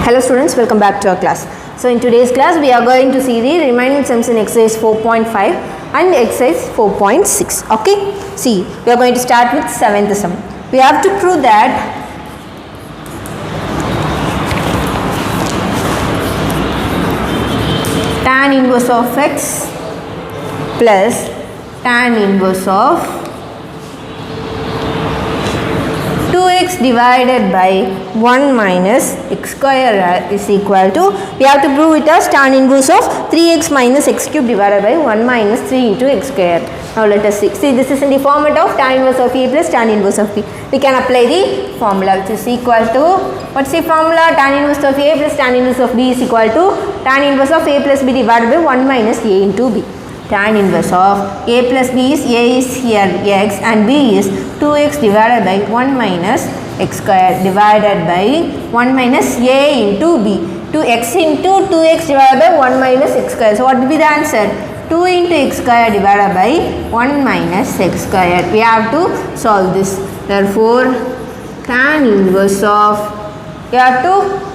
Hello students, welcome back to our class. So in today's class we are going to see the remaining sums in exercise 4.5 and exercise 4.6. Okay, see, we are going to start with 7th sum. We have to prove that tan inverse of x plus tan inverse of 2x divided by 1 minus x square is equal to, we have to prove it as tan inverse of 3x minus x cube divided by 1 minus 3 into x square. Now let us see. See, this is in the format of tan inverse of a plus tan inverse of b. We can apply the formula which is equal to, what's the formula? Tan inverse of a plus tan inverse of b is equal to tan inverse of a plus b divided by 1 minus a into b. Tan inverse of a plus b is, a is here x and b is 2x divided by 1 minus x square divided by 1 minus a into b. 2x into 2x divided by 1 minus x square. So what will be the answer? 2 into x square divided by 1 minus x square. We have to solve this. Therefore, tan inverse of, you have to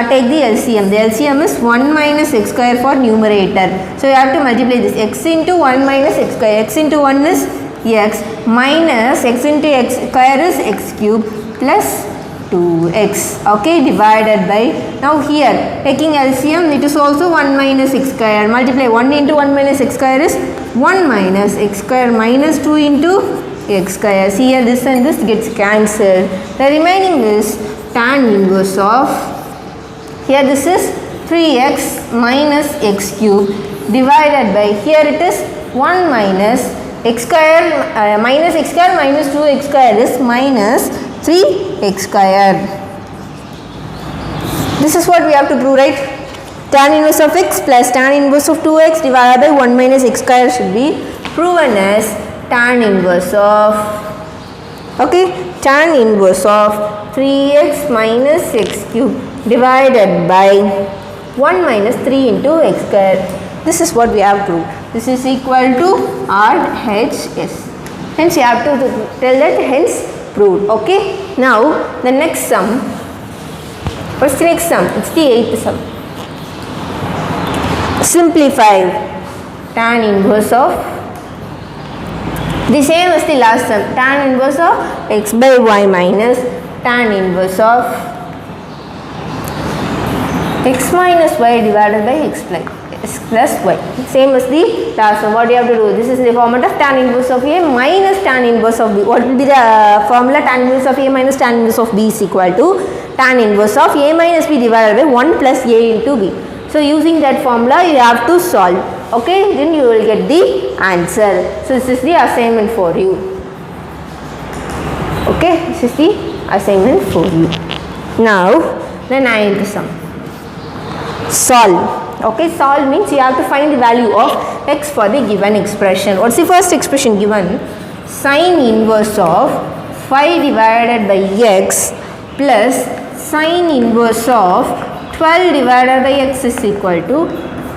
take the LCM. The LCM is 1 minus x square for numerator. So you have to multiply this. X into 1 minus x square. X into 1 is x minus x into x square is x cube plus 2x. Okay, divided by, now here taking LCM, it is also 1 minus x square. Multiply 1 into 1 minus x square is 1 minus x square minus 2 into x square. See here, this and this gets cancelled. The remaining is tan inverse of, here this is 3x minus x cube divided by, here it is 1 minus x square minus x square minus 2x square is minus 3x square. This is what we have to prove, right? Tan inverse of x plus tan inverse of 2x divided by 1 minus x square should be proven as tan inverse of, okay, tan inverse of 3x minus x cube divided by 1 minus 3 into x square. This is what we have proved. This is equal to RHS. Hence you have to tell that hence proved. Okay. Now the next sum. What's the next sum? It's the 8th sum. Simplify tan inverse of, the same as the last sum, tan inverse of x by y minus tan inverse of x minus y divided by x plus y. Same as the last one. What do you have to do? This is the format of tan inverse of a minus tan inverse of b. What will be the formula? Tan inverse of a minus tan inverse of b is equal to tan inverse of a minus b divided by 1 plus a into b. So using that formula you have to solve. Okay, then you will get the answer. So this is the assignment for you. Okay, this is the assignment for you. Now the 9th sum. Solve. Okay, solve means you have to find the value of x for the given expression. What's the first expression given? Sine inverse of 5 divided by x plus sine inverse of 12 divided by x is equal to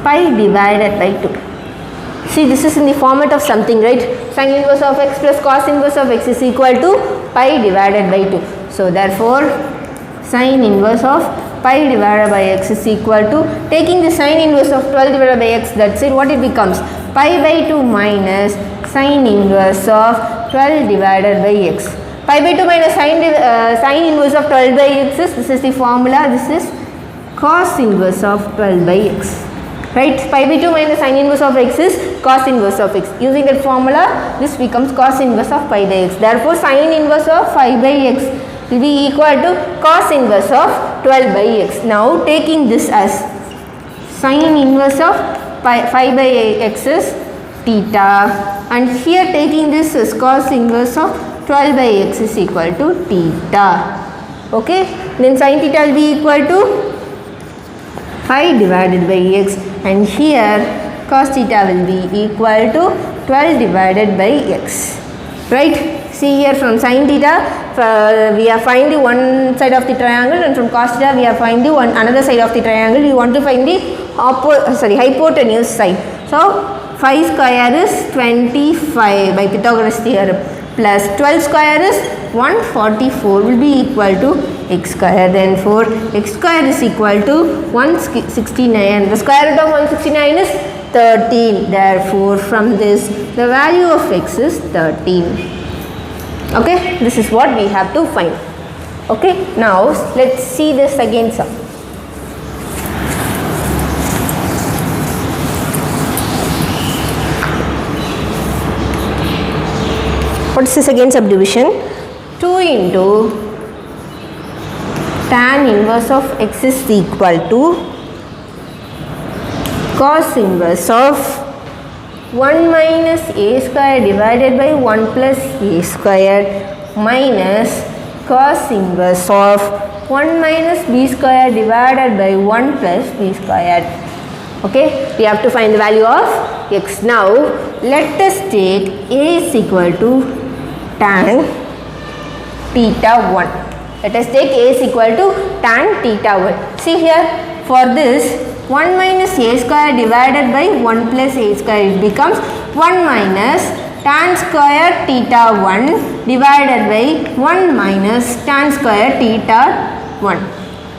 pi divided by 2. See, this is in the format of something, right? Sine inverse of x plus cos inverse of x is equal to pi divided by 2. So therefore, sine inverse of pi divided by x is equal to, taking the sine inverse of 12 divided by x, that's it, what it becomes? Pi by 2 minus sine inverse of 12 divided by x. Pi by 2 minus sine inverse of 12 by x is, this is the formula, this is cos inverse of 12 by x. Right? Pi by 2 minus sine inverse of x is cos inverse of x. Using that formula, this becomes cos inverse of pi by x. Therefore, sine inverse of 5 by x will be equal to cos inverse of 12 by x. Now taking this as sine inverse of 5 by x is theta, and here taking this as cos inverse of 12 by x is equal to theta. Okay, then sin theta will be equal to 5 divided by x, and here cos theta will be equal to 12 divided by x. Right? See here, from sin theta we are finding one side of the triangle, and from cos theta we are finding another side of the triangle. We want to find the hypotenuse side. So 5 square is 25 by Pythagoras theorem plus 12 square is 144 will be equal to x square. Therefore, x square is equal to 169. The square root of 169 is 13. Therefore, from this, the value of x is 13. Okay, this is what we have to find. Okay, now let's see this again sum. What is this again subdivision? 2 into tan inverse of x is equal to cos inverse of 1 minus a square divided by 1 plus a square minus cos inverse of 1 minus b square divided by 1 plus b square. Okay, we have to find the value of x. Now, let us take a is equal to tan theta 1. Let us take a is equal to tan theta 1. See here, for this 1 minus a square divided by 1 plus a square, it becomes 1 minus tan square theta 1 divided by 1 minus tan square theta 1.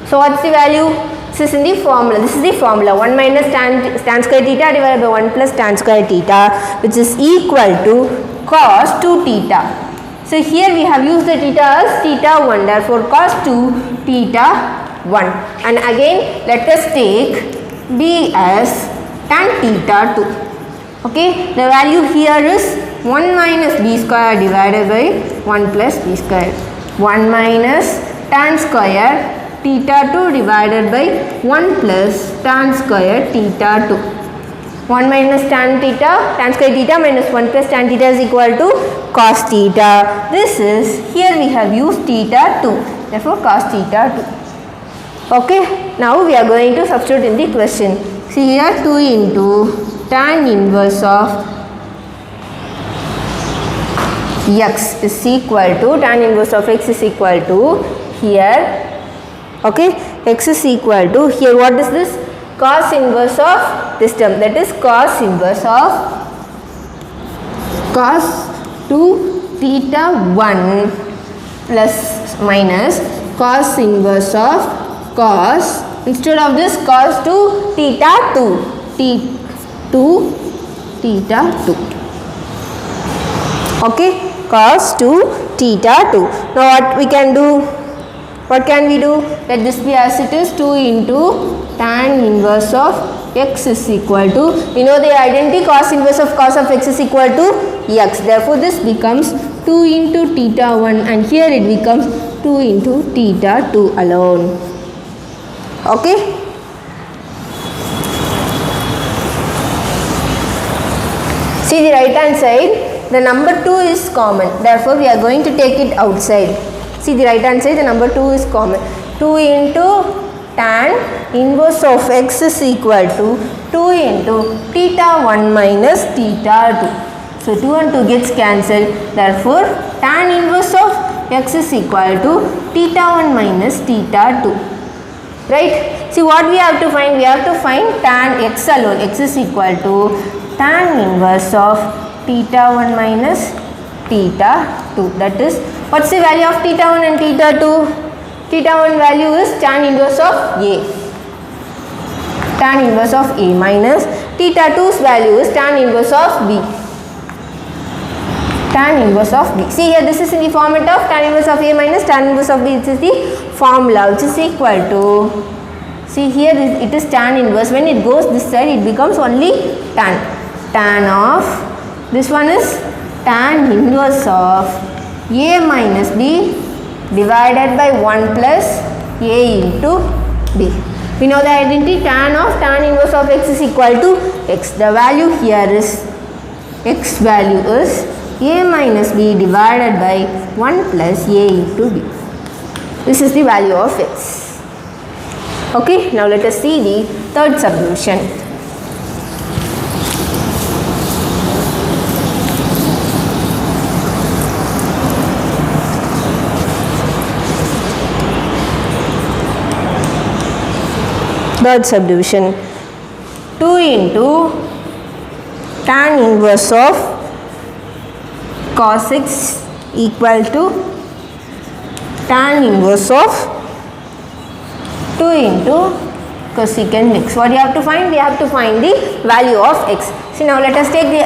So, what is the value? This is in the formula. This is the formula. 1 minus tan square theta divided by 1 plus tan square theta, which is equal to cos 2 theta. So, here we have used the theta as theta 1. Therefore, cos 2 theta 1. And again, let us take b as tan theta 2. Okay, the value here is 1 minus b square divided by 1 plus b square. 1 minus tan square theta 2 divided by 1 plus tan square theta 2. 1 minus tan square theta minus 1 plus tan theta is equal to cos theta. This is, here we have used theta 2. Therefore, cos theta 2. Okay, now we are going to substitute in the question. See here, 2 into tan inverse of x is equal to, tan inverse of x is equal to, here, okay, x is equal to, here what is this? Cos inverse of this term, that is cos inverse of cos 2 theta 1 plus minus cos inverse of cos, instead of this cos 2 theta 2 theta 2. Okay, cos 2 theta 2. Now what we can do? What can we do? Let this be as it is, 2 into tan inverse of x is equal to, we know the identity, cos inverse of cos of x is equal to x. Therefore, this becomes 2 into theta 1 and here it becomes 2 into theta 2 alone. Okay. See the right hand side, the number 2 is common. Therefore, we are going to take it outside. See the right hand side, the number 2 is common. 2 into tan inverse of x is equal to 2 into theta 1 minus theta 2. So, 2 and 2 gets cancelled. Therefore, tan inverse of x is equal to theta 1 minus theta 2. Right? See what we have to find? We have to find tan x alone. X is equal to tan inverse of theta 1 minus theta 2. That is, what's the value of theta 1 and theta 2? Theta 1 value is tan inverse of a. Tan inverse of a minus theta 2's value is tan inverse of b. Tan inverse of b. See here, this is in the format of tan inverse of a minus tan inverse of b. This is the formula which is equal to, see here it is tan inverse. When it goes this side, it becomes only tan. Tan of, this one is tan inverse of a minus b divided by 1 plus a into b. We know the identity, tan of tan inverse of x is equal to x. The value here is, x value is a minus b divided by 1 plus a into b. This is the value of x. Okay, now let us see the third subdivision. Third subdivision, 2 into tan inverse of cos x equal to tan inverse of 2 into cosecant x. What you have to find? We have to find the value of x. See, now let us take the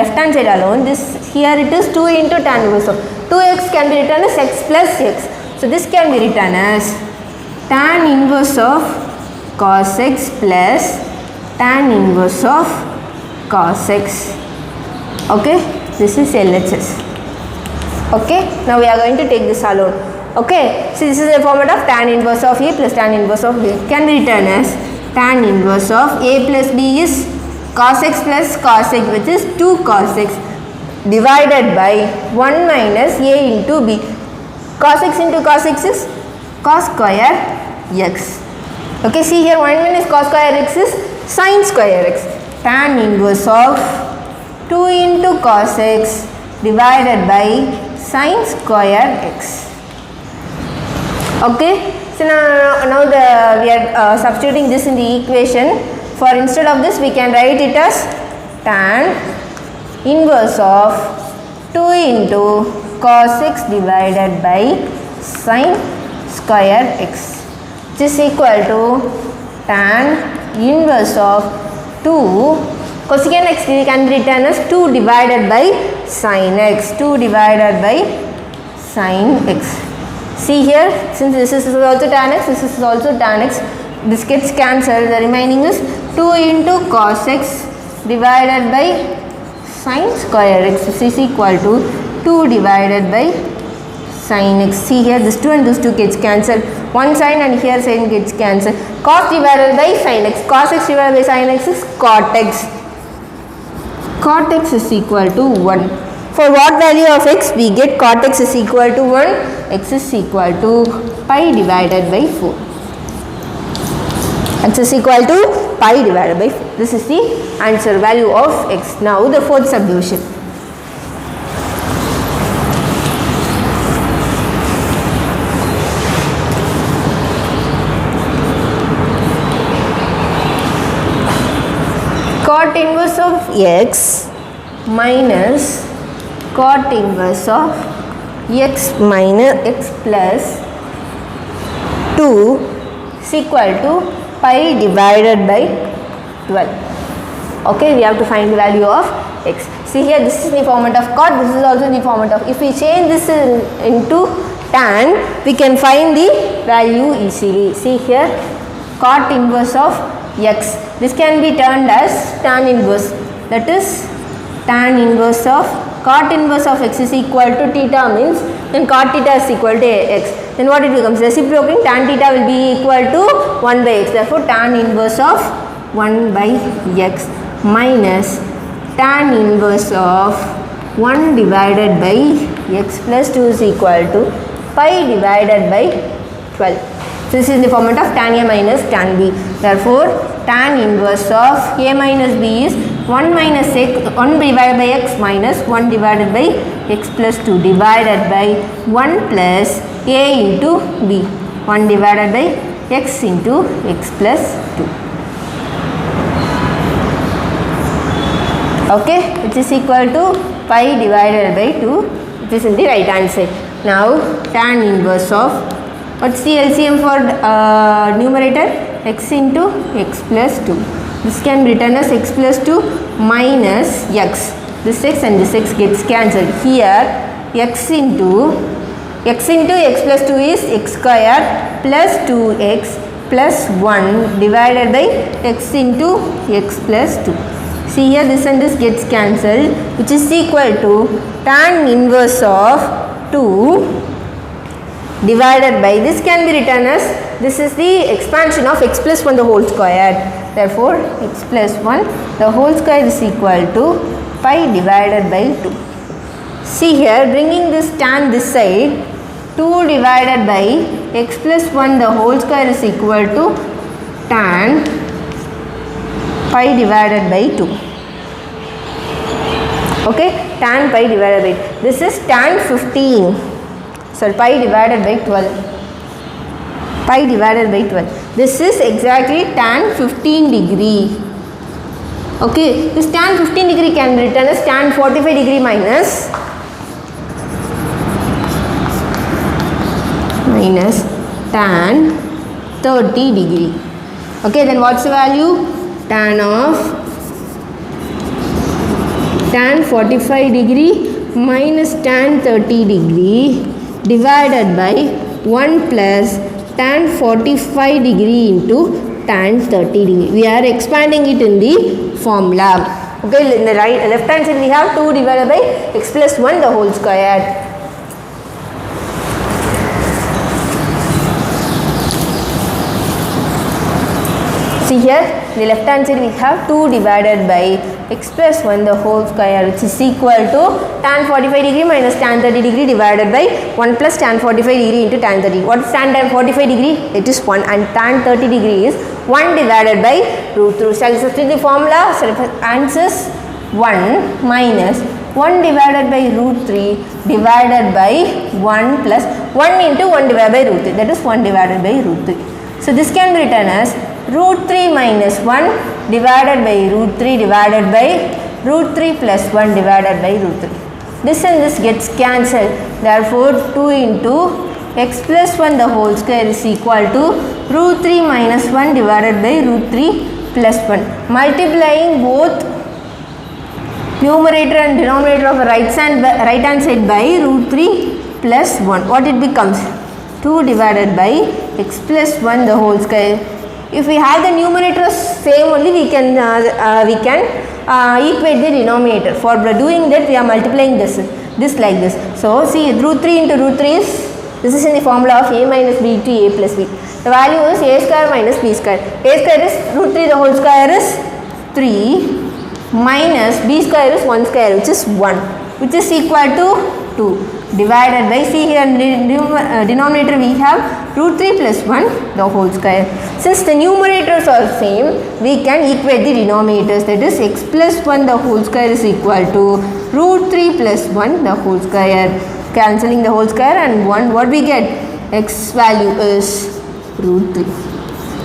left hand side alone. This here it is 2 into tan inverse of 2x can be written as x plus x. So this can be written as tan inverse of cos x plus tan inverse of cos x. Okay, this is LHS. Okay, now we are going to take this alone. Okay, so this is the format of tan inverse of A plus tan inverse of B. It can be written as tan inverse of A plus B is cos x plus cos x, which is 2 cos x divided by 1 minus A into B. Cos x into cos x is cos square x. Okay, see here 1 minus cos square x is sin square x. Tan inverse of 2 into cos x divided by sin square x. Okay, so now we are substituting this in the equation. For instead of this we can write it as tan inverse of 2 into cos x divided by sin square x, which is equal to tan inverse of 2 cosecant x can be written as 2 divided by sin x, 2 divided by sin x. See here, since this is also tan x, this is also tan x, this gets cancelled. The remaining is 2 into cos x divided by sin square x, which is equal to 2 divided by sin x. See here, this 2 and this 2 gets cancelled. One sin and here sin gets cancelled. Cos divided by sin x. Cos x divided by sin x is cot x. Cot x is equal to 1. For what value of x? We get cot x is equal to 1. X is equal to pi divided by 4. X is equal to pi divided by 4. This is the answer value of x. Now the fourth subdivision. Cot inverse of x minus cot inverse of x minus x plus 2 is equal to pi divided by 12. Okay, we have to find the value of x. See here, this is the format of cot, this is also the format of, if we change this into tan, we can find the value easily. See here, cot inverse of x, this can be turned as tan inverse, that is tan inverse of cot inverse of x is equal to theta, means then cot theta is equal to x. Then what it becomes? Reciprocating, tan theta will be equal to 1 by x. Therefore, tan inverse of 1 by x minus tan inverse of 1 divided by x plus 2 is equal to pi divided by 12. This is the format of tan A minus tan B. Therefore, tan inverse of A minus B is 1 minus x, 1 divided by x minus 1 divided by x plus 2 divided by 1 plus A into B. 1 divided by x into x plus 2. Okay, which is equal to pi divided by 2, which is in the right hand side. Now, tan inverse of, what's the LCM for numerator? X into x plus 2. This can be written as x plus 2 minus x. This x and this x gets cancelled. Here, x into x plus 2 is x square plus 2x plus 1 divided by x into x plus 2. See here, this and this gets cancelled, which is equal to tan inverse of 2 divided by, this can be written as, this is the expansion of x plus 1 the whole square. Therefore, x plus 1 the whole square is equal to pi divided by 2. See here, bringing this tan this side, 2 divided by x plus 1 the whole square is equal to tan pi divided by 2. Okay, tan pi divided by 2. This is tan 15. So pi divided by 12. Pi divided by 12. This is exactly tan 15 degree. Okay, this tan 15 degree can be written as tan 45 degree minus tan 30 degree. Okay, then what's the value? Tan 45 degree minus tan 30 degree divided by 1 plus tan 45 degree into tan 30 degree. We are expanding it in the formula. Okay, in the left hand side we have 2 divided by x plus 1 the whole square. See here, the left hand side we have 2 divided by x plus 1 the whole square, which is equal to tan 45 degree minus tan 30 degree divided by 1 plus tan 45 degree into tan 30. What is tan 45 degree? It is 1, and tan 30 degree is 1 divided by root 3. Shall we substitute the formula? So answers 1 minus 1 divided by root 3 divided by 1 plus 1 into 1 divided by root 3, that is 1 divided by root 3. So this can be written as root 3 minus 1 divided by root 3 divided by root 3 plus 1 divided by root 3. This and this gets cancelled. Therefore, 2 into x plus 1 the whole square is equal to root 3 minus 1 divided by root 3 plus 1. Multiplying both numerator and denominator of right hand side by root 3 plus 1. What it becomes? 2 divided by x plus 1 the whole square. If we have the numerator same only, we can equate the denominator. For doing that, we are multiplying this like this. So see, root 3 into root 3 is, this is in the formula of a minus b to a plus b. The value is a square minus b square. A square is root 3 the whole square is 3 minus b square is 1 square, which is 1, which is equal to 2 divided by, see here in denominator we have root 3 plus 1 the whole square. Since the numerators are same, we can equate the denominators, that is x plus 1 the whole square is equal to root 3 plus 1 the whole square. Cancelling the whole square and 1, what we get? X value is root 3.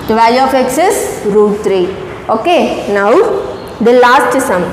The value of x is root 3. Okay, now the last sum.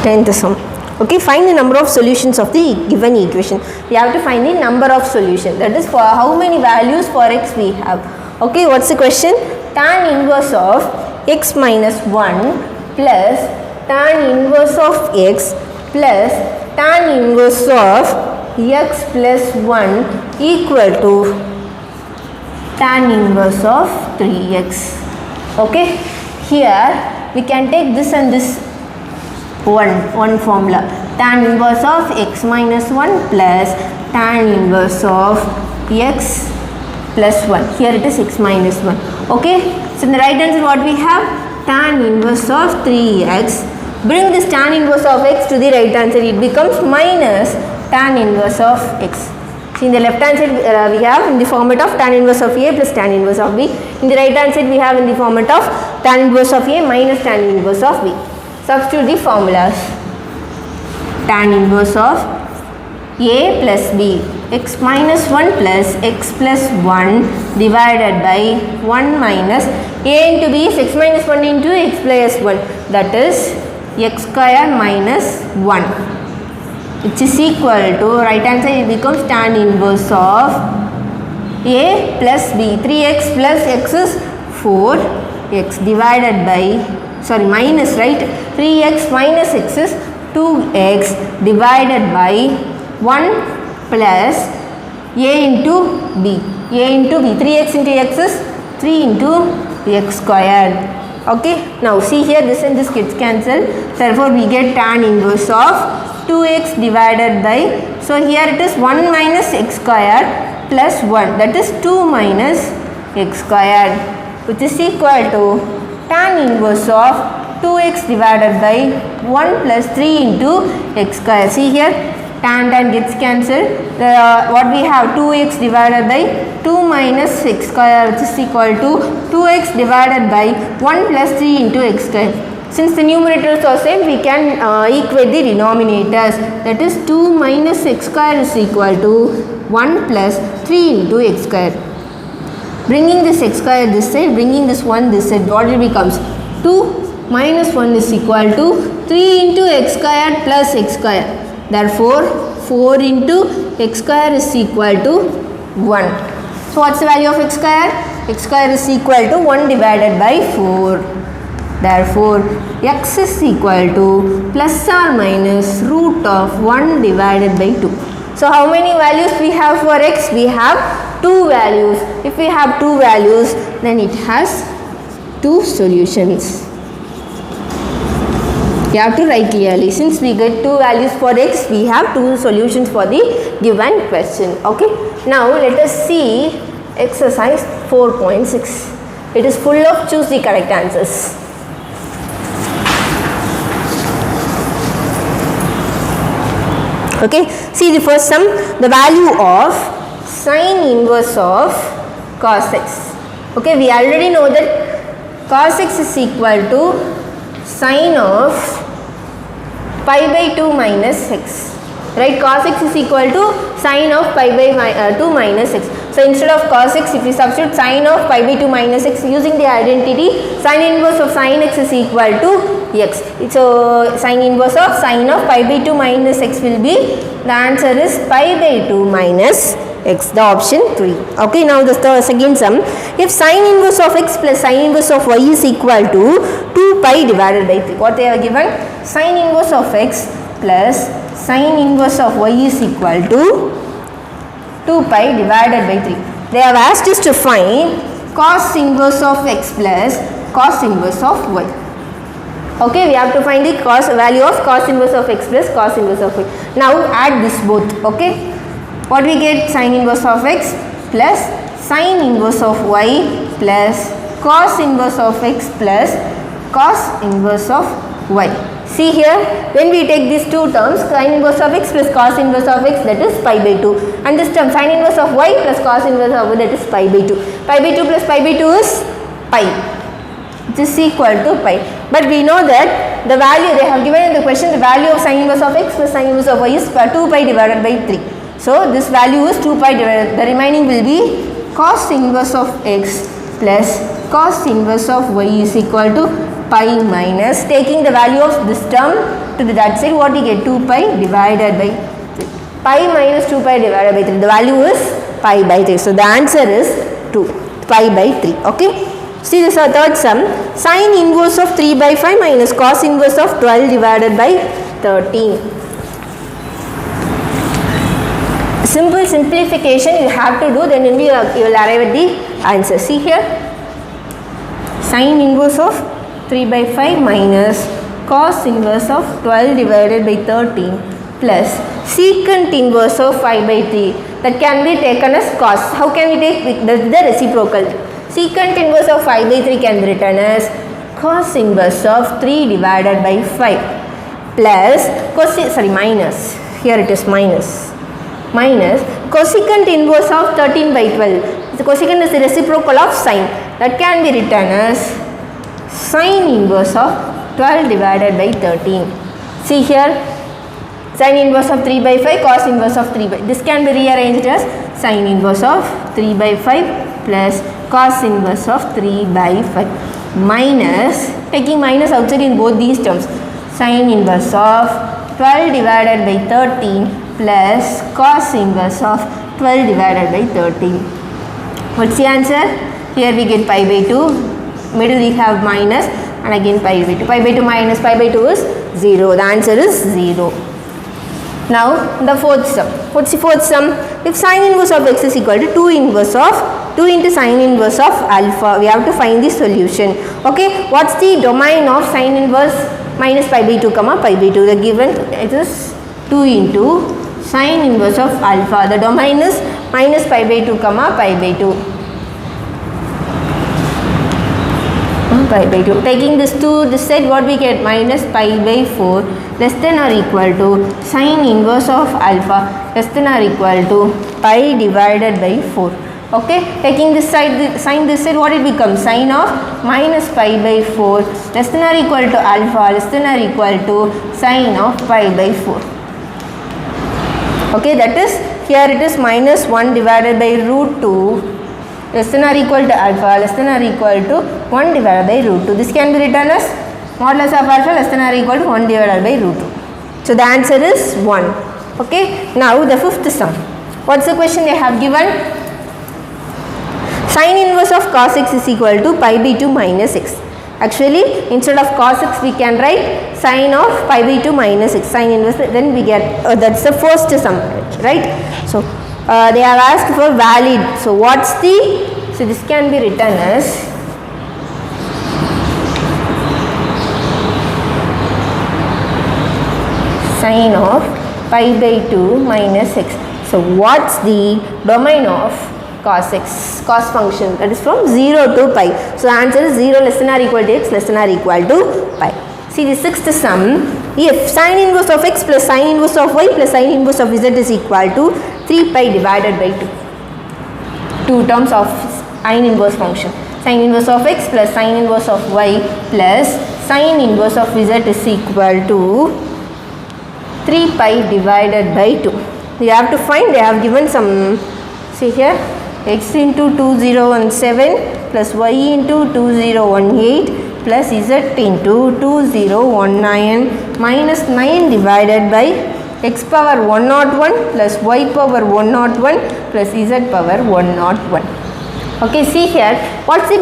Tenth sum. Okay, find the number of solutions of the given equation. We have to find the number of solutions. That is, for how many values for x we have. Okay, what's the question? Tan inverse of x minus 1 plus tan inverse of x plus tan inverse of x plus 1 equal to tan inverse of 3x. Okay, here we can take this and this one formula, tan inverse of x minus 1 plus tan inverse of x plus 1. Here it is x minus 1. Okay, so in the right hand side what we have? Tan inverse of 3x. Bring this tan inverse of x to the right hand side, it becomes minus tan inverse of x. See, in the left hand side we have in the format of tan inverse of a plus tan inverse of b. In the right hand side we have in the format of tan inverse of a minus tan inverse of b. Substitute the formulas. Tan inverse of a plus b, x minus 1 plus x plus 1 divided by 1 minus a into b is x minus 1 into x plus 1, that is x square minus 1, which is equal to, right hand side it becomes tan inverse of a plus b. 3x plus x is 4x divided by, sorry, minus, right? 3x minus x is 2x divided by 1 plus a into b. A into b. 3x into x is 3 into x squared. Okay. Now see here, this and this gets cancelled. Therefore, we get tan inverse of 2x divided by, so here it is 1 minus x squared plus 1, that is 2 minus x squared, which is equal to tan inverse of 2x divided by 1 plus 3 into x square. See here, tan gets cancelled. What we have? 2x divided by 2 minus x square, which is equal to 2x divided by 1 plus 3 into x square. Since the numerators are same, we can equate the denominators. That is 2 minus x square is equal to 1 plus 3 into x square. Bringing this x square this side, bringing this 1 this side, what it becomes? 2 minus 1 is equal to 3 into x square plus x square. Therefore, 4 into x square is equal to 1. So, what's the value of x square? X square is equal to 1 divided by 4. Therefore, x is equal to plus or minus root of 1 divided by 2. So, how many values we have for x? We have 2 values. If we have 2 values, then it has 2 solutions. You have to write clearly. Since we get 2 values for x, we have 2 solutions for the given question. Okay. Now, let us see exercise 4.6. It is full of choose the correct answers. Okay, see the first sum, the value of sine inverse of cos x. Okay, we already know that cos x is equal to sine of pi by 2 minus x. Right, cos x is equal to sine of pi by 2 minus x. So, instead of cos x, if we substitute sine of pi by 2 minus x using the identity, sine inverse of sine x is equal to x. So, sine inverse of sine of pi by 2 minus x will be, the answer is pi by 2 minus x, the option 3. Okay, now the second sum, if sine inverse of x plus sine inverse of y is equal to 2 pi divided by 3. What they are given? Sine inverse of x plus sine inverse of y is equal to 2 pi divided by 3. They have asked us to find cos inverse of x plus cos inverse of y. Okay, we have to find the value of cos inverse of x plus cos inverse of y. Now add this both. Okay, what we get? Sine inverse of x plus sine inverse of y plus cos inverse of x plus cos inverse of y. See here, when we take these two terms, sine inverse of x plus cos inverse of x, that is pi by 2, and this term sine inverse of y plus cos inverse of y, that is pi by 2. Pi by 2 plus pi by 2 is pi. This is equal to pi. But we know that the value they have given in the question, the value of sine inverse of x plus sine inverse of y is 2 pi divided by 3. So, this value is 2 pi divided, the remaining will be cos inverse of x plus cos inverse of y is equal to pi minus, taking the value of this term to that side, what we get? 2 pi divided by 3. Pi minus 2 pi divided by 3, the value is pi by 3. So, the answer is 2 pi by 3. Okay. See this third sum, sine inverse of 3 by 5 minus cos inverse of 12 divided by 13. Simple simplification you have to do, then only you will arrive at the answer. See here, sine inverse of 3 by 5 minus cos inverse of 12 divided by 13 plus secant inverse of 5 by 3, that can be taken as cos. How can we take the reciprocal? Secant inverse of 5 by 3 can be written as cos inverse of 3 divided by 5 plus minus, here it is minus cosecant inverse of 13 by 12. The cosecant is the reciprocal of sine, that can be written as sine inverse of 12 divided by 13. See here, sine inverse of 3 by 5, cos inverse of 3 by, this can be rearranged as sine inverse of 3 by 5 plus cos inverse of 3 by 5 minus, taking minus outside in both these terms, sine inverse of 12 divided by 13 plus cos inverse of 12 divided by 13. What's the answer? Here we get pi by 2, middle we have minus, and again pi by 2. Pi by 2 minus pi by 2 is 0. The answer is 0. Now the fourth sum. What's the fourth sum? If sine inverse of x is equal to 2 into sine inverse of alpha, we have to find the solution. Okay, what's the domain of sine inverse minus pi by 2 comma pi by 2? The given it is 2 into sine inverse of alpha. The domain is minus pi by 2 comma pi by 2. Pi by 2. Taking this to this side, what we get? Minus pi by 4 less than or equal to sine inverse of alpha less than or equal to pi divided by 4. Okay, taking this side, sine this side, what it becomes? Sine of minus pi by 4 less than or equal to alpha less than or equal to sine of pi by 4. Okay, that is, here it is minus 1 divided by root 2 less than or equal to alpha less than or equal to 1 divided by root 2. This can be written as Modulus of alpha less than or equal to 1 divided by root 2. So the answer is 1. Okay. Now the fifth sum. What's the question they have given? Sin inverse of cos x is equal to pi by 2 minus x. Actually, instead of cos x, we can write sin of pi by 2 minus x. Sin inverse, then we get, that's the first sum, right? So, they have asked for valid. So, what's the, so this can be written as sin of pi by 2 minus x. So, what's the domain of cos x, cos function, that is from 0 to pi. So, the answer is 0 less than or equal to x less than or equal to pi. See the sixth sum, if sin inverse of x plus sin inverse of y plus sin inverse of z is equal to 3 pi divided by 2. Two terms of sin inverse function. Sin inverse of x plus sin inverse of y plus sin inverse of z is equal to 3 pi divided by 2. You have to find, they have given some, see here, x into 2017 plus y into 2018 plus z into 2019 minus 9 divided by x power 101 plus y power 101 plus z power 101. Okay, see here, what's the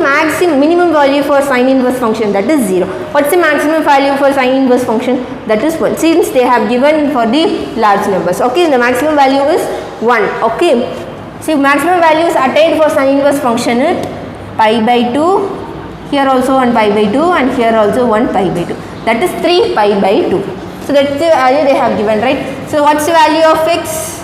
minimum value for sin inverse function? That is 0. What's the maximum value for sin inverse function? That is 1. Since they have given for the large numbers. Okay, the maximum value is 1. Okay. See, maximum values attained for sin inverse function is pi by 2, here also 1 pi by 2 and here also 1 pi by 2. That is 3 pi by 2. So, that's the value they have given, right? So, what's the value of x?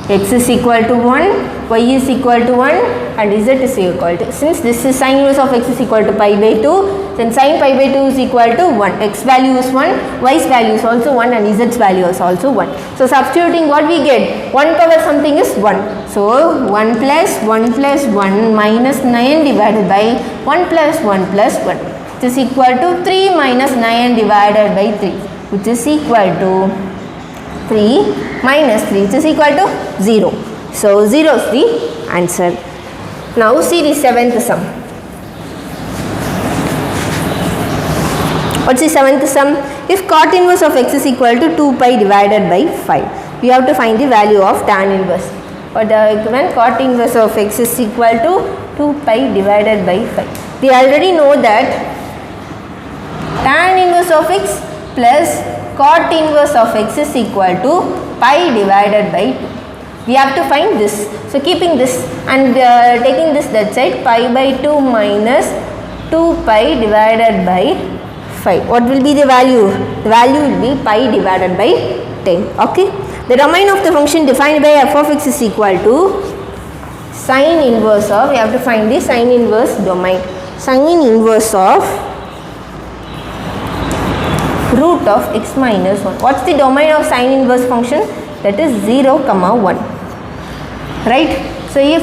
X is equal to 1, y is equal to 1 and z is equal to, since this is sin inverse of x is equal to pi by 2, then sin pi by 2 is equal to 1. X value is 1, y's value is also 1 and z's value is also 1. So, substituting what we get? 1 power something is 1. So, 1 plus 1 plus 1 minus 9 divided by 1 plus 1 plus 1. This is equal to 3 minus 9 divided by 3, which is equal to 3 minus 3, which is equal to 0. So, 0 is the answer. Now, see the seventh sum. What's the seventh sum? If cot inverse of x is equal to 2 pi divided by 5, we have to find the value of tan inverse. Or the given cot inverse of x is equal to 2 pi divided by 5. We already know that tan inverse of x plus cot inverse of x is equal to pi divided by 2. We have to find this. So, keeping this and taking this that side, pi by 2 minus 2 pi divided by 5. What will be the value? The value will be pi divided by 10. Okay. The domain of the function defined by f of x is equal to sin inverse of, we have to find the sin inverse domain. Sin inverse of root of x minus 1. What's the domain of sin inverse function? That is 0, 1. Right? So, if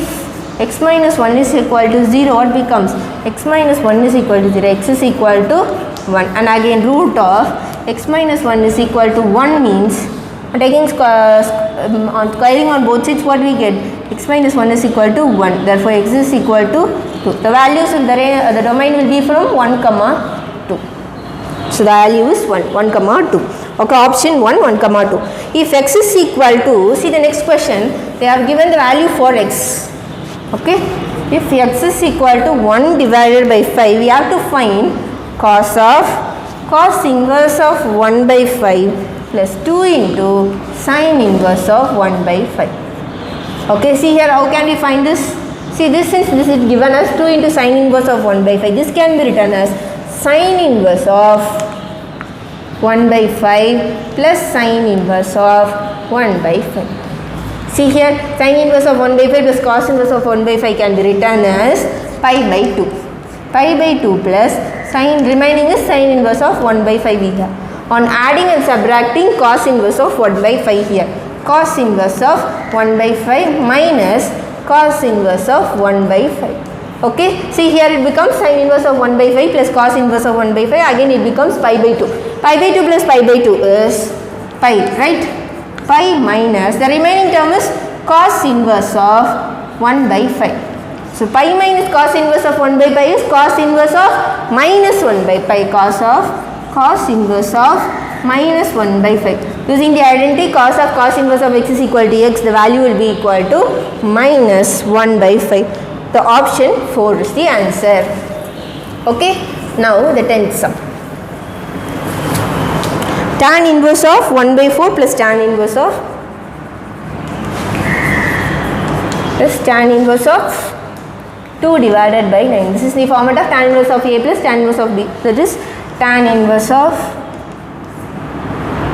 x minus 1 is equal to 0, what becomes? X minus 1 is equal to 0, x is equal to 1. And again root of x minus 1 is equal to 1 means, taking squaring on both sides, what we get? X minus 1 is equal to 1. Therefore, x is equal to 2. The values in the domain will be from 1, 2. So, the value is 1, 2. Okay, option 1, 1, 2. If x is equal to, see the next question, they have given the value for x. Okay, if x is equal to 1 divided by 5, we have to find cos inverse of 1 by 5 plus 2 into sin inverse of 1 by 5. Okay, see here, how can we find this? See this, since this is given as 2 into sin inverse of 1 by 5, this can be written as sin inverse of 1 by 5 plus sin inverse of 1 by 5. See here, sin inverse of 1 by 5 plus cos inverse of 1 by 5 can be written as pi by 2. Pi by 2 plus sin, remaining is sin inverse of 1 by 5 here. On adding and subtracting cos inverse of 1 by 5 here. Cos inverse of 1 by 5 minus cos inverse of 1 by 5. Okay, see here it becomes sin inverse of 1 by 5 plus cos inverse of 1 by 5, again it becomes pi by 2. Pi by 2 plus pi by 2 is pi, right? Pi minus, the remaining term is cos inverse of 1 by 5. So pi minus cos inverse of 1 by pi is cos inverse of minus 1 by pi, cos inverse of minus 1 by 5. Using the identity cos inverse of x is equal to x, the value will be equal to minus 1 by 5. The option 4 is the answer. Okay, now the 10th sum. Tan inverse of 1 by 4 plus tan inverse of of 2 divided by 9. This is the format of tan inverse of A plus tan inverse of B. That is tan inverse of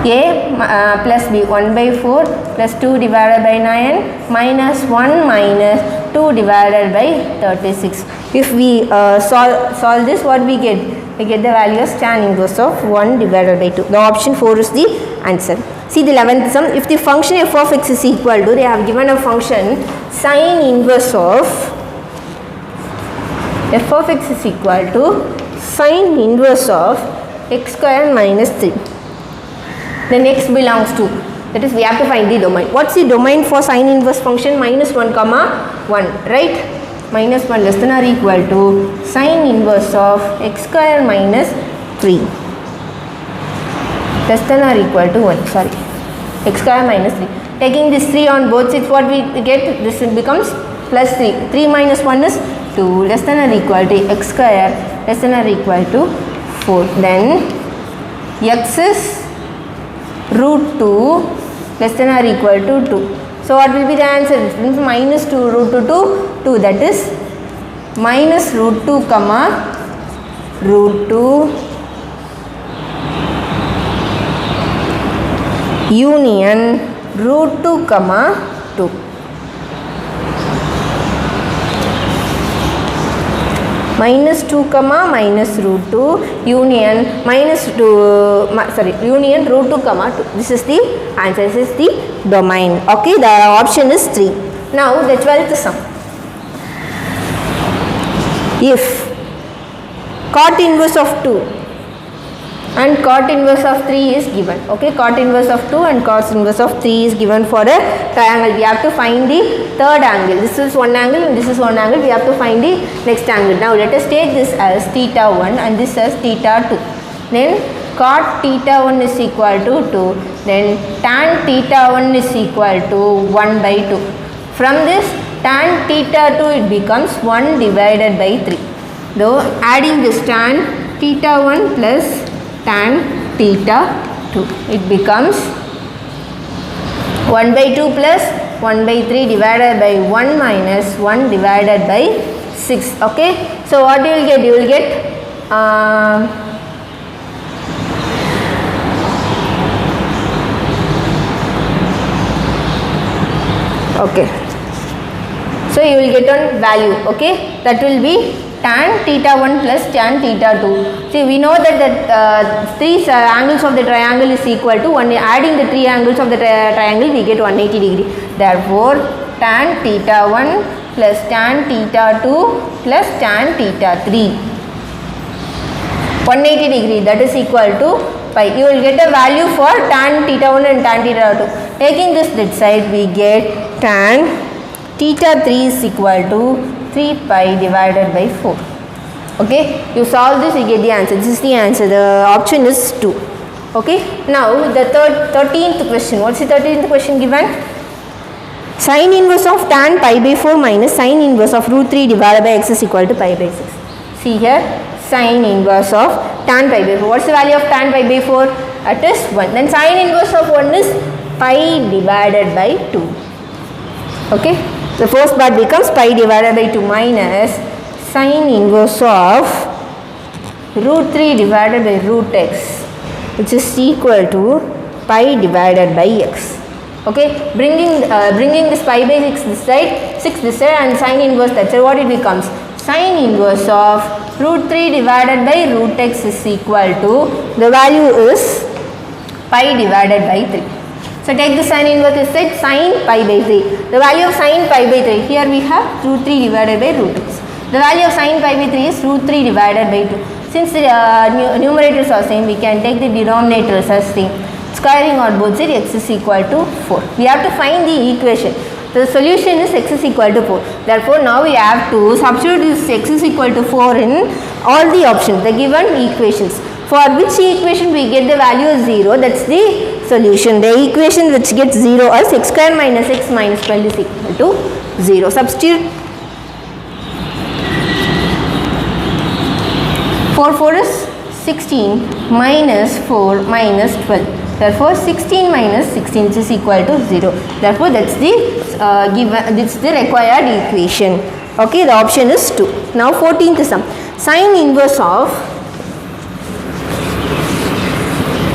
A plus B, 1 by 4 plus 2 divided by 9 minus 1 minus 2 divided by 36. If we solve this, what we get? We get the value as tan inverse of 1 divided by 2. The option 4 is the answer. See the 11th sum. If the function f of x is equal to, they have given a function sin inverse of f of x is equal to sin inverse of x square minus 3. Then x belongs to, that is we have to find the domain. What's the domain for sin inverse function? Minus 1 comma 1, right? Minus 1 less than or equal to sin inverse of x square minus 3 less than or equal to 1, sorry, x square minus 3. Taking this 3 on both sides, what we get? This becomes plus 3. 3 minus 1 is 2 less than or equal to x square less than or equal to 4. Then x is root 2 less than or equal to 2. So what will be the answer? Minus 2 root 2 to 2, that is minus root 2 comma root 2 union root 2 comma 2. Minus 2 comma minus root 2 union minus 2 union root 2 comma 2. This is the answer. This is the domain. Okay, the option is 3. Now the 12th sum. If cot inverse of 2 and cot inverse of 3 is given, okay, cot inverse of 2 and cos inverse of 3 is given for a triangle, we have to find the third angle. This is one angle and this is one angle, we have to find the next angle. Now let us take this as theta 1 and this as theta 2. Then cot theta 1 is equal to 2, then tan theta 1 is equal to 1 by 2. From this tan theta 2 it becomes 1 divided by 3. Though adding this tan theta 1 plus tan theta 2, it becomes 1 by 2 plus 1 by 3 divided by 1 minus 1 divided by 6. Okay, so what you will get? You will get okay, so you will get on value, okay, that will be tan theta 1 plus tan theta 2. See, we know that three angles of the triangle is equal to 1. Adding the 3 angles of the triangle, we get 180 degree. Therefore, tan theta 1 plus tan theta 2 plus tan theta 3. 180 degree, that is equal to pi. You will get a value for tan theta 1 and tan theta 2. Taking this side, we get tan theta 3 is equal to 3 pi divided by 4. Okay, you solve this, you get the answer. This is the answer. The option is 2. Okay, now the 13th question. What's the 13th question given? Sin inverse of tan pi by 4 minus sin inverse of root 3 divided by x is equal to pi by 6. See here, sin inverse of tan pi by 4. What's the value of tan pi by 4? It is 1. Then sin inverse of 1 is pi divided by 2. Okay, the first part becomes pi divided by 2 minus sin inverse of root 3 divided by root x, which is equal to pi divided by x. Okay, bringing this pi by 6 this side, 6 this side, and sin inverse that side, what it becomes? Sin inverse of root 3 divided by root x is equal to, the value is pi divided by 3. So take the sin inverse this side, sin pi by 3. The value of sin pi by 3, here we have root 3 divided by root x. The value of sin pi by 3 is root 3 divided by 2. Since the numerators are same, we can take the denominators as same. Squaring on both sides, x is equal to 4. We have to find the equation. The solution is x is equal to 4. Therefore, now we have to substitute this x is equal to 4 in all the options, the given equations. For which equation we get the value of 0, that's the solution. The equation which gets 0 as x square minus x minus 12 is equal to 0. Substitute. 4 4 is 16 minus 4 minus 12. Therefore, 16 minus 16 is equal to 0. Therefore, that's the that's the required equation. Okay, the option is 2. Now, 14th sum. Sine inverse of,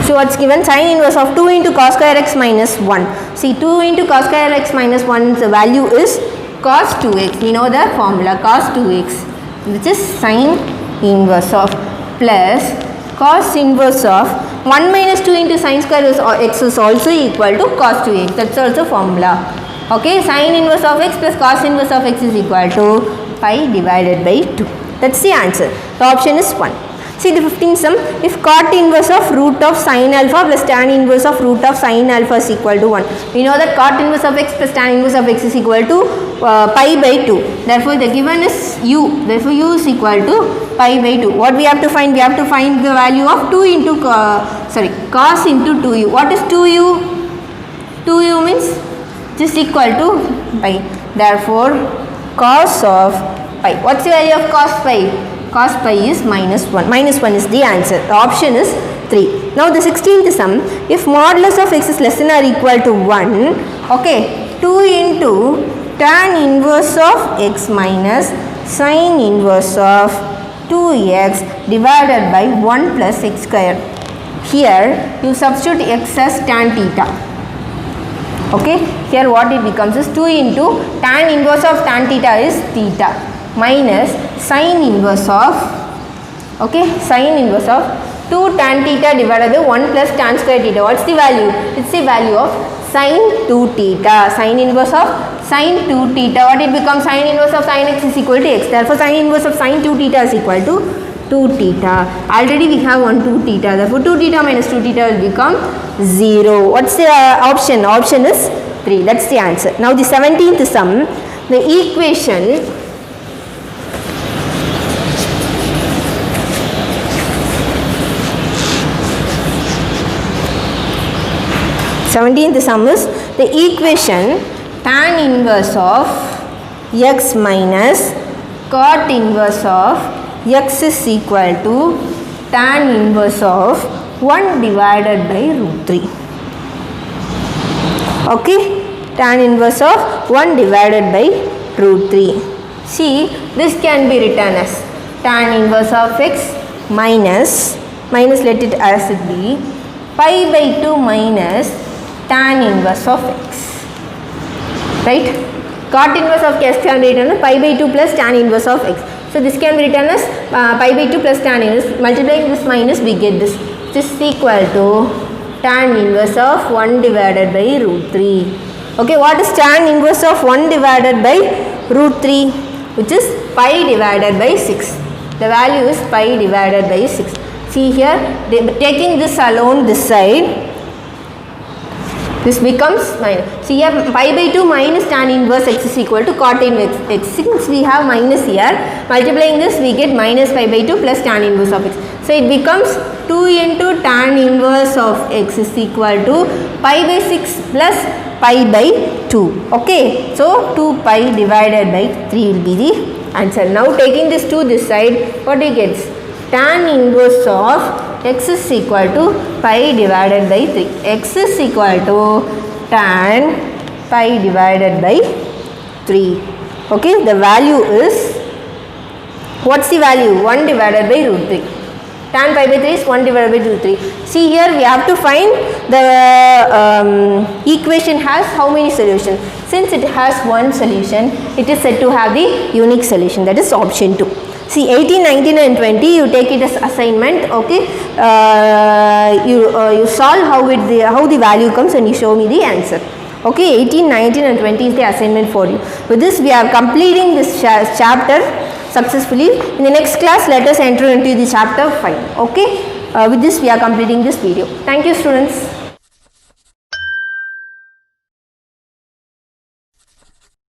so what's given? Sine inverse of 2 into cos square x minus 1. See, 2 into cos square x minus 1, the value is cos 2x. We know the formula, cos 2x, which is sine inverse of, plus cos inverse of 1 minus 2 into sine square is x is also equal to cos 2x. That's also formula. Okay, sine inverse of x plus cos inverse of x is equal to pi divided by 2. That's the answer. The option is 1. See the 15th sum. If cot inverse of root of sine alpha plus tan inverse of root of sine alpha is equal to 1. We know that cot inverse of x plus tan inverse of x is equal to pi by 2. Therefore, the given is u. Therefore, u is equal to pi by 2. What we have to find? We have to find the value of 2 into cos into 2u. What is 2u? 2u means just equal to pi. Therefore, cos of pi. What's the value of cos pi? Cos pi is minus 1. Minus 1 is the answer. The option is 3. Now the 16th sum. If modulus of x is less than or equal to 1, okay, 2 into tan inverse of x minus sine inverse of 2x divided by 1 plus x square. Here you substitute x as tan theta. Okay, here what it becomes is 2 into tan inverse of tan theta is theta minus sine inverse of, okay, sine inverse of 2 tan theta divided by 1 plus tan square theta. What's the value? It's the value of sine 2 theta. Sine inverse of sine 2 theta. What it becomes? Sine inverse of sine x is equal to x. Therefore, sine inverse of sine 2 theta is equal to 2 theta. Already we have 1 2 theta. Therefore, 2 theta minus 2 theta will become 0. What's the option? Option is 3. That's the answer. Now, the 17th sum. The equation 17th sum is the equation tan inverse of x minus cot inverse of x is equal to tan inverse of 1 divided by root 3. Okay, tan inverse of 1 divided by root 3. See, this can be written as tan inverse of x minus let it as it be, pi by 2 minus tan inverse of x, right? Cot inverse of x can be written as pi by 2 plus tan inverse of x. So, this can be written as pi by 2 plus tan inverse, multiplying this minus we get this. This is equal to tan inverse of 1 divided by root 3. Okay, what is tan inverse of 1 divided by root 3? Which is pi divided by 6. The value is pi divided by 6. See here, taking this alone this side, this becomes minus. See here, pi by 2 minus tan inverse x is equal to cot inverse x. Since we have minus here, multiplying this we get minus pi by 2 plus tan inverse of x. So, it becomes 2 into tan inverse of x is equal to pi by 6 plus pi by 2. Okay. So, 2 pi divided by 3 will be the answer. Now, taking this to this side, what we get? Tan inverse of x is equal to pi divided by 3. X is equal to tan pi divided by 3. Okay, the value is, what's the value? 1 divided by root 3. Tan pi by 3 is 1 divided by root 3. See here, we have to find the equation has how many solutions? Since it has one solution, it is said to have the unique solution, that is option 2. See, 18, 19 and 20 you take it as assignment. Okay, you solve how the value comes and you show me the answer. Okay, 18, 19 and 20 is the assignment for you. With this we are completing this chapter successfully. In the next class let us enter into the chapter 5. Okay, with this we are completing this video. Thank you students.